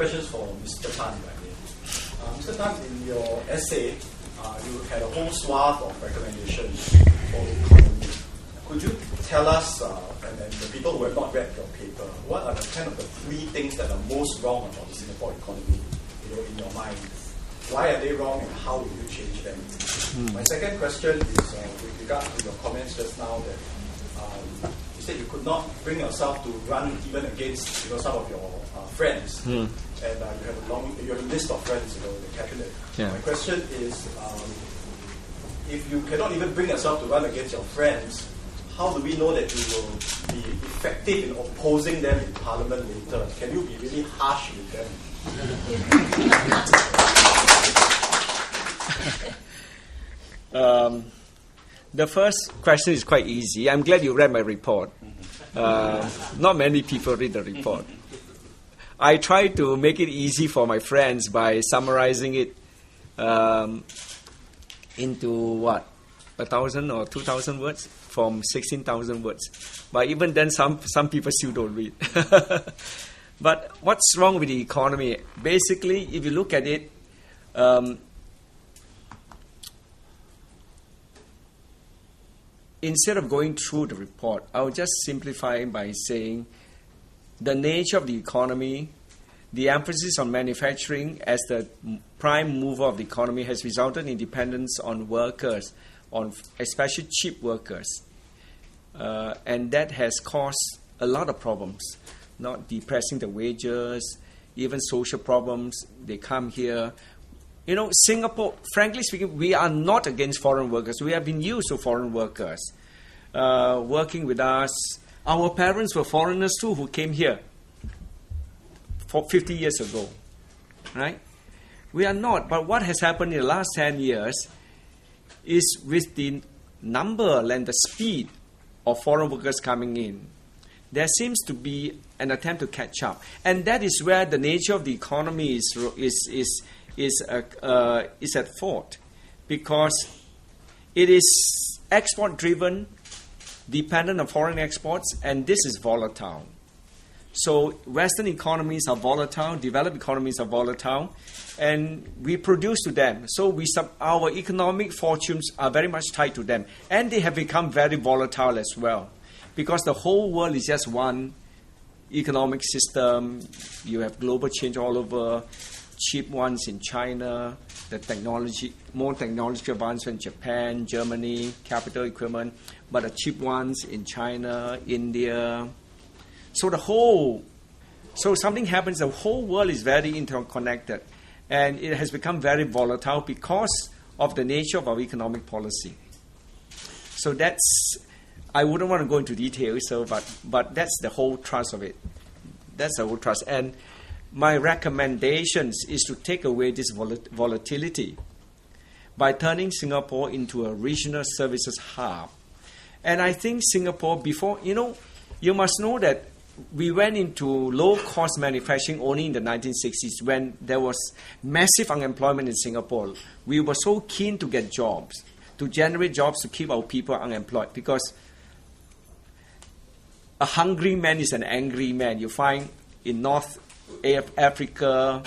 questions for Mr. Tan, if I may. Mr. Tan, in your essay, you had a whole swath of recommendations for the economy. Could you tell us, and the people who have not read your paper, what are the kind of the three things that are most wrong about the Singapore economy, in your mind? Why are they wrong, and how will you change them? My second question is with regard to your comments just now that you said you could not bring yourself to run even against some of your friends, and you have a list of friends in the cabinet. Yeah. My question is, if you cannot even bring yourself to run against your friends, how do we know that you will be effective in opposing them in Parliament later? Can you be really harsh with them? The first question is quite easy. I'm glad you read my report. Not many people read the report. I try to make it easy for my friends by summarizing it into 1,000 or 2,000 words from 16,000 words. But even then, some people still don't read. But what's wrong with the economy? Basically, if you look at it, instead of going through the report, I would just simplify it by saying the nature of the economy, the emphasis on manufacturing as the prime mover of the economy has resulted in dependence on workers, on especially cheap workers. And that has caused a lot of problems, not depressing the wages, even social problems. They come here. Singapore, frankly speaking, we are not against foreign workers. We have been used to foreign workers working with us. Our parents were foreigners too who came here 50 years ago, right? We are not. But what has happened in the last 10 years is with the number and the speed of foreign workers coming in, there seems to be an attempt to catch up. And that is where the nature of the economy is at fault, because it is export-driven, dependent on foreign exports, and this is volatile. So Western economies are volatile, developed economies are volatile, and we produce to them. So our economic fortunes are very much tied to them, and they have become very volatile as well, because the whole world is just one economic system. You have global change all over. Cheap ones in China, more technology advancement in Japan, Germany, capital equipment, but the cheap ones in China, India. So something happens, the whole world is very interconnected, and it has become very volatile because of the nature of our economic policy. So I wouldn't want to go into details, but that's the whole thrust of it. That's the whole thrust. And my recommendations is to take away this volatility by turning Singapore into a regional services hub. And I think Singapore, before, you must know that we went into low-cost manufacturing only in the 1960s when there was massive unemployment in Singapore. We were so keen to get jobs, to generate jobs to keep our people unemployed, because a hungry man is an angry man. You find in North Africa,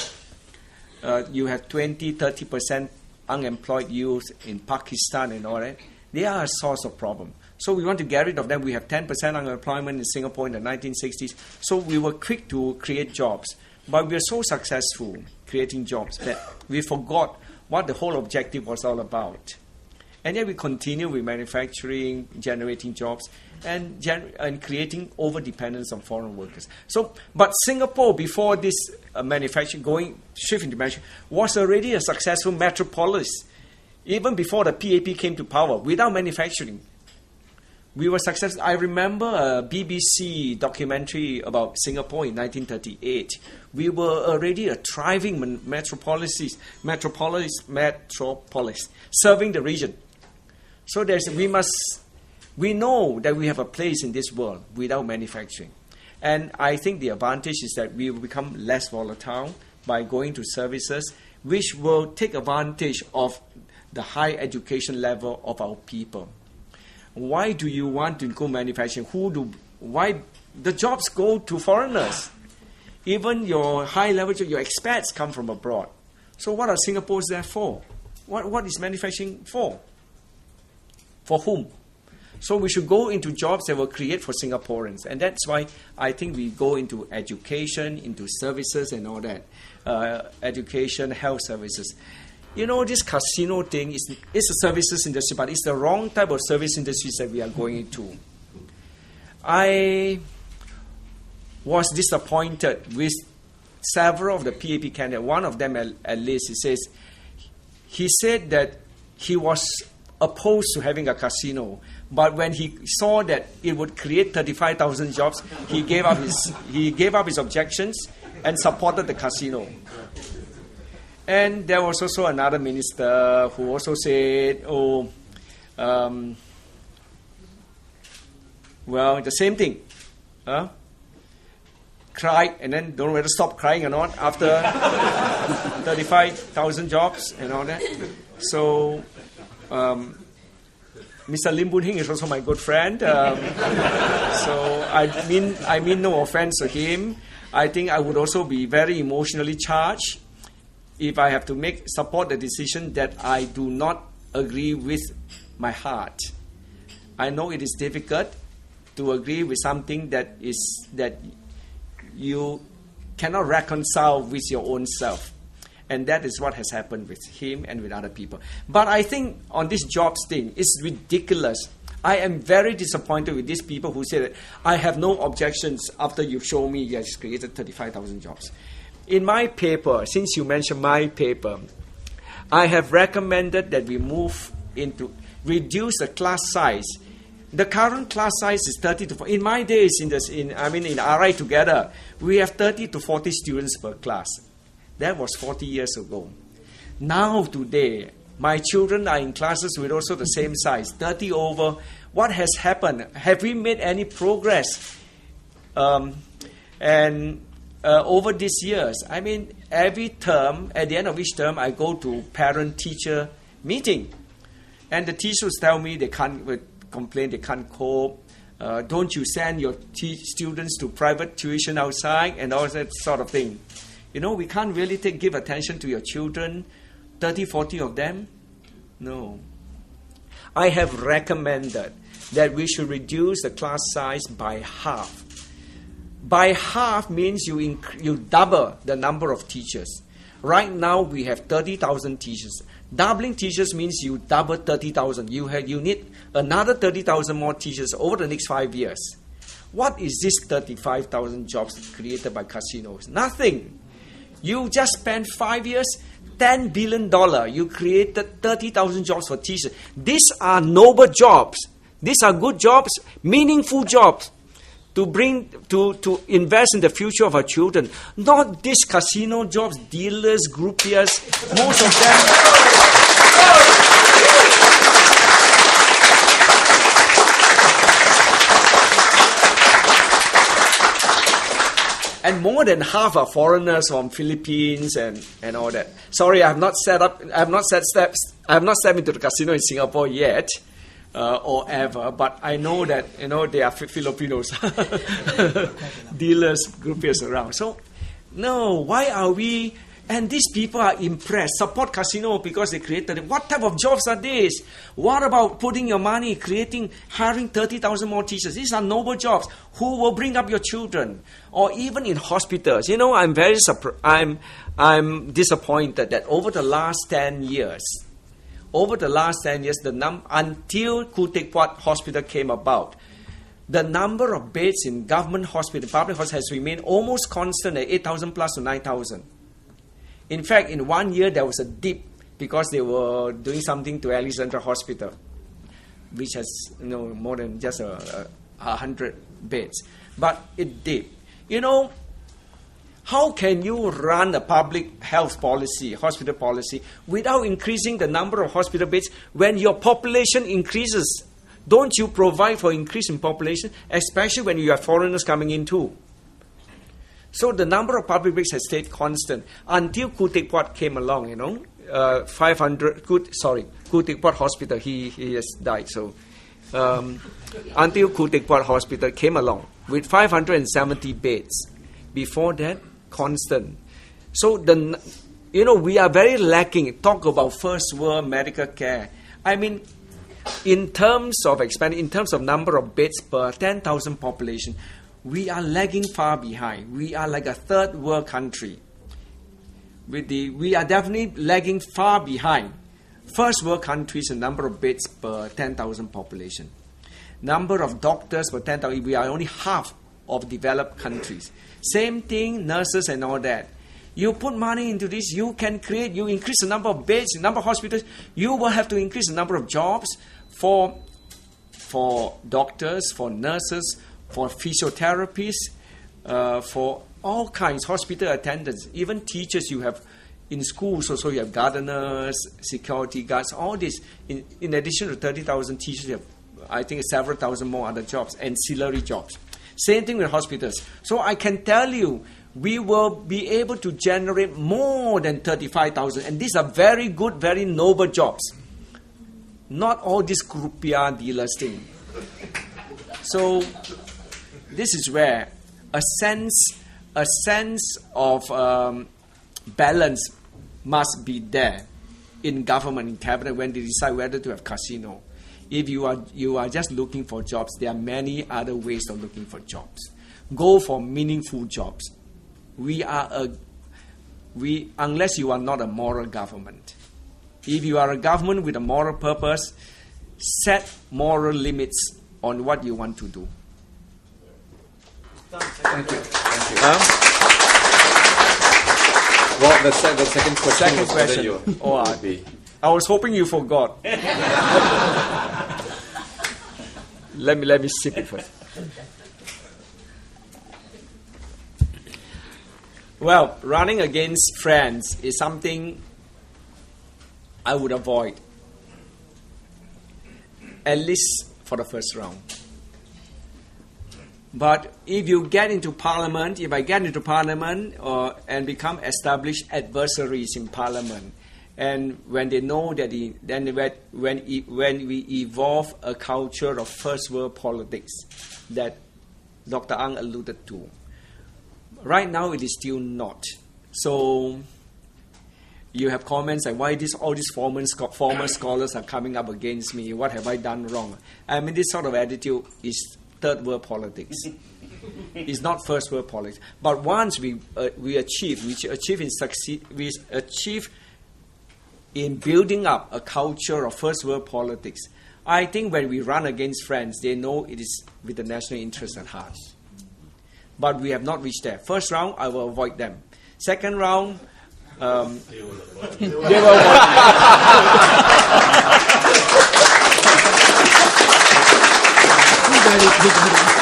you have 20-30% unemployed youth in Pakistan and all that. They are a source of problem. So we want to get rid of them. We have 10% unemployment in Singapore in the 1960s. So we were quick to create jobs. But we were so successful creating jobs that we forgot what the whole objective was all about. And yet we continue with manufacturing, generating jobs, and creating over-dependence on foreign workers. But Singapore, before this shift into manufacturing, was already a successful metropolis. Even before the PAP came to power, without manufacturing, we were successful. I remember a BBC documentary about Singapore in 1938. We were already a thriving metropolis, serving the region. So we know that we have a place in this world without manufacturing. And I think the advantage is that we will become less volatile by going to services which will take advantage of the high education level of our people. Why do you want to go manufacturing? Why the jobs go to foreigners? Even your high level, your expats come from abroad. So what are Singapore's there for? What is manufacturing for? For whom? So we should go into jobs that will create for Singaporeans. And that's why I think we go into education, into services and all that. Education, health services. You know, this casino thing is a services industry, but it's the wrong type of service industries that we are going into. I was disappointed with several of the PAP candidates. One of them, at least, he said that he was opposed to having a casino, but when he saw that it would create 35,000 jobs, he gave up his objections and supported the casino. And there was also another minister who also said, well, the same thing. Cried and then don't know whether to stop crying or not after 35,000 jobs and all that. So, Mr. Lim Boon Hing is also my good friend. So I mean no offense to him. I think I would also be very emotionally charged if I have to support the decision that I do not agree with my heart. I know it is difficult to agree with something that you cannot reconcile with your own self. And that is what has happened with him and with other people. But I think on this jobs thing, it's ridiculous. I am very disappointed with these people who say that I have no objections after you show me you have created 35,000 jobs. In my paper, since you mentioned my paper, I have recommended that we move into reduce the class size. The current class size is 30 to 40. In my days, in RI together, we have 30 to 40 students per class. That was 40 years ago. Now, today, my children are in classes with also the same size, 30 over. What has happened? Have we made any progress? Over these years, every term, at the end of each term, I go to parent-teacher meeting. And the teachers tell me they can't complain, they can't cope. Don't you send your students to private tuition outside and all that sort of thing. You know, we can't really give attention to your children, 30, 40 of them. No. I have recommended that we should reduce the class size by half. By half means you double the number of teachers. Right now we have 30,000 teachers. Doubling teachers means you double 30,000. You need another 30,000 more teachers over the next 5 years. What is this 35,000 jobs created by casinos? Nothing. You just spent 5 years, $10 billion. You created 30,000 jobs for teachers. These are noble jobs. These are good jobs, meaningful jobs to invest in the future of our children. Not these casino jobs, dealers, groupiers, most of them. And more than half are foreigners from Philippines and all that. Sorry, I have not stepped into the casino in Singapore yet, or ever. But I know that they are Filipinos, dealers, groupiers around. So, no, why are we? And these people are impressed. Support casino because they created it. What type of jobs are these? What about putting your money, hiring 30,000 more teachers? These are noble jobs. Who will bring up your children? Or even in hospitals. You know, I'm disappointed that over the last 10 years, until Khoo Teck Puat Hospital came about, the number of beds in government hospital, public hospital has remained almost constant at 8,000 plus to 9,000. In fact, in 1 year, there was a dip because they were doing something to Alexandra Hospital, which has more than just 100 beds. But it dipped. You know, how can you run a public health policy, hospital policy, without increasing the number of hospital beds when your population increases? Don't you provide for increase in population, especially when you have foreigners coming in too? So the number of public beds has stayed constant until Khoo Teck Puat came along, Khoo Teck Puat Hospital, he has died. So until Khoo Teck Puat Hospital came along with 570 beds. Before that, constant. So we are very lacking. Talk about first world medical care. I mean, in terms of expanding, in terms of number of beds per 10,000 population, we are lagging far behind. We are like a third world country. We are definitely lagging far behind first world countries in number of beds per 10,000 population. Number of doctors per 10,000, we are only half of developed countries. Same thing, nurses and all that. You put money into this, you increase the number of beds, the number of hospitals, you will have to increase the number of jobs for doctors, for nurses, for physiotherapists, for all kinds, hospital attendants, even teachers you have in schools also, you have gardeners, security guards, all this. In addition to 30,000 teachers, you have, I think, several thousand more other jobs, ancillary jobs. Same thing with hospitals. So I can tell you, we will be able to generate more than 35,000. And these are very good, very noble jobs. Not all this croupier dealers thing. So this is where a sense of balance must be there in government, in cabinet, when they decide whether to have casino. If you are just looking for jobs, there are many other ways of looking for jobs. Go for meaningful jobs. Unless you are not a moral government. If you are a government with a moral purpose, set moral limits on what you want to do. Thank you. Well, the second question. Second question. I was hoping you forgot. Let me sip it first. Well, running against friends is something I would avoid, at least for the first round. But if I get into parliament and become established adversaries in parliament, and when they know that when we evolve a culture of first world politics that Dr. Ang alluded to, right now it is still not. So you have comments like, why all these former scholars are coming up against me? What have I done wrong? I mean, this sort of attitude is third world politics. It's not first world politics. But once we achieve in building up a culture of first world politics, I think when we run against friends, they know it is with the national interest at heart. But we have not reached there. First round, I will avoid them. Second round, they will avoid.